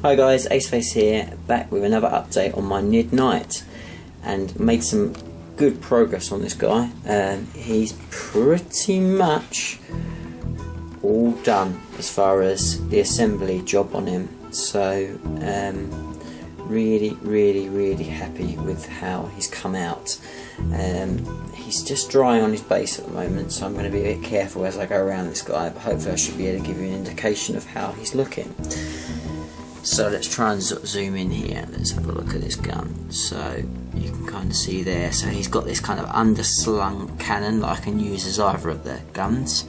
Hi guys, Aceface here, back with another update on my Nid Knight, and made some good progress on this guy. He's pretty much all done as far as the assembly job on him, so really happy with how he's come out. He's just drying on his base at the moment, so I'm going to be a bit careful as I go around this guy, but hopefully I should be able to give you an indication of how he's looking. So let's try and zoom in here. Let's have a look at this gun. So you can kind of see there, so he's got this kind of underslung cannon that I can use as either of the guns.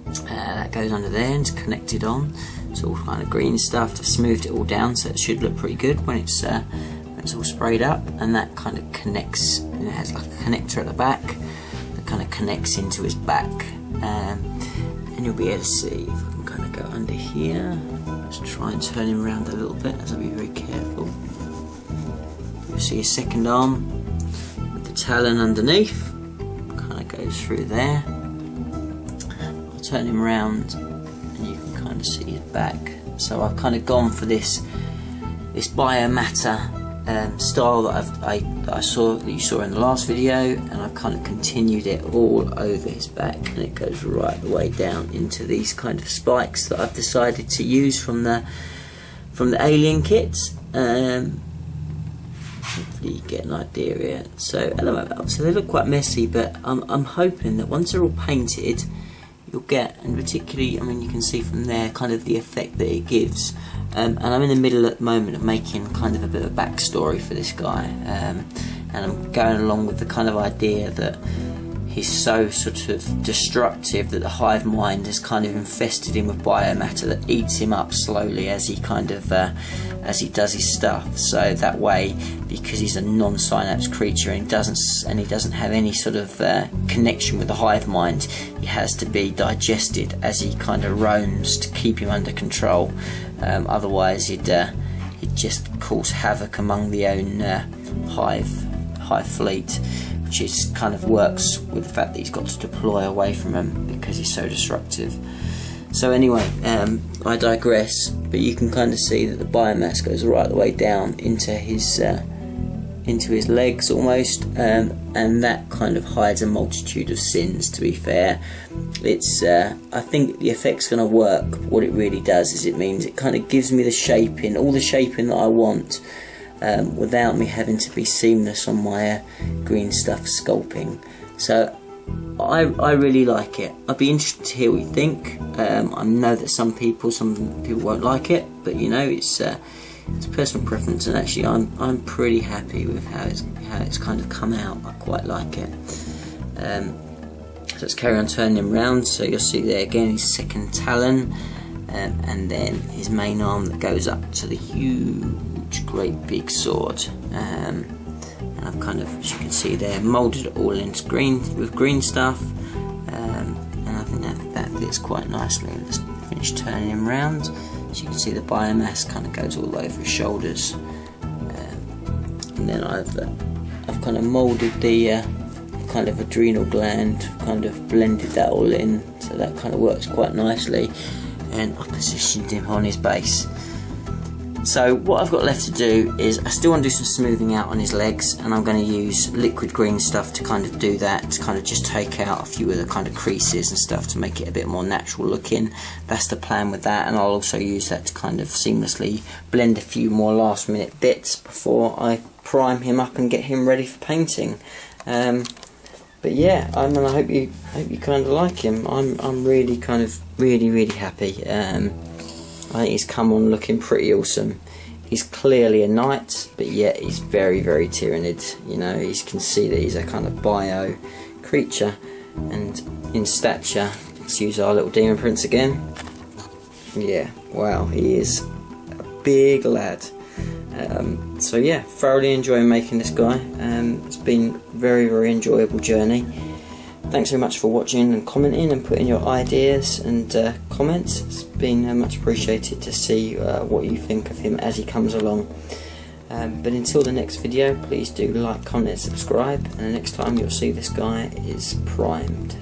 That goes under there and it's connected on. It's all kind of green stuff. I've smoothed it all down, so it should look pretty good when it's all sprayed up. And that kind of connects, it has like a connector at the back that kind of connects into his back. And you'll be able to see, if I can kind of go under here, just try and turn him around a little bit as I be very careful. You'll see his second arm with the talon underneath, kind of goes through there. I'll turn him around and you can kind of see his back. So I've kind of gone for this biomatter style that you saw in the last video, and I've kind of continued it all over his back, and it goes right the way down into these kind of spikes that I've decided to use from the alien kit. Hopefully you get an idea here. So at the moment, obviously they look quite messy, but I'm hoping that once they're all painted, you'll get, and particularly, I mean, you can see from there kind of the effect that it gives. And I'm in the middle at the moment of making kind of a bit of a backstory for this guy, and I'm going along with the kind of idea that he's so sort of destructive that the hive mind has kind of infested him with biomatter that eats him up slowly as he kind of as he does his stuff. So that way, because he's a non-synapse creature and he doesn't have any sort of connection with the hive mind, he has to be digested as he kind of roams to keep him under control. Otherwise he'd just cause havoc among the own hive fleet, which is kind of works with the fact that he's got to deploy away from him because he's so destructive. So anyway, I digress, but you can kind of see that the biomass goes right the way down into his legs almost, and that kind of hides a multitude of sins, to be fair. It's I think the effect's going to work. What it really does is it means it kind of gives me the shaping, all the shaping that I want, without me having to be seamless on my green stuff sculpting. So I really like it. I'd be interested to hear what you think. I know that some people won't like it, but you know, it's personal preference, and actually I'm pretty happy with how it's kind of come out. I quite like it. So let's carry on turning him round. So you'll see there again his second talon, and then his main arm that goes up to the huge, great big sword. And I've kind of, as you can see there, moulded it all into green with green stuff, and I think that fits quite nicely. Let's finish turning him round. So you can see the biomass kind of goes all over his shoulders, and then I've kind of moulded the kind of adrenal gland, kind of blended that all in, so that kind of works quite nicely, and I positioned him on his base. So what I've got left to do is I still want to do some smoothing out on his legs, and I'm going to use liquid green stuff to kind of do that, to kind of just take out a few of the kind of creases and stuff to make it a bit more natural looking. That's the plan with that, and I'll also use that to kind of seamlessly blend a few more last minute bits before I prime him up and get him ready for painting. But yeah, I mean, I hope you kind of like him. I'm really kind of really happy. I think he's come on looking pretty awesome. He's clearly a knight, but yet he's very Tyranid. You know, you can see that he's a kind of bio creature, and in stature, let's use our little demon prince again. Yeah, wow, he is a big lad. So yeah, thoroughly enjoying making this guy. It's been very enjoyable journey. Thanks very much for watching and commenting and putting your ideas and comments. It's been much appreciated to see what you think of him as he comes along. But until the next video, please do like, comment and subscribe, and the next time you'll see this guy is primed.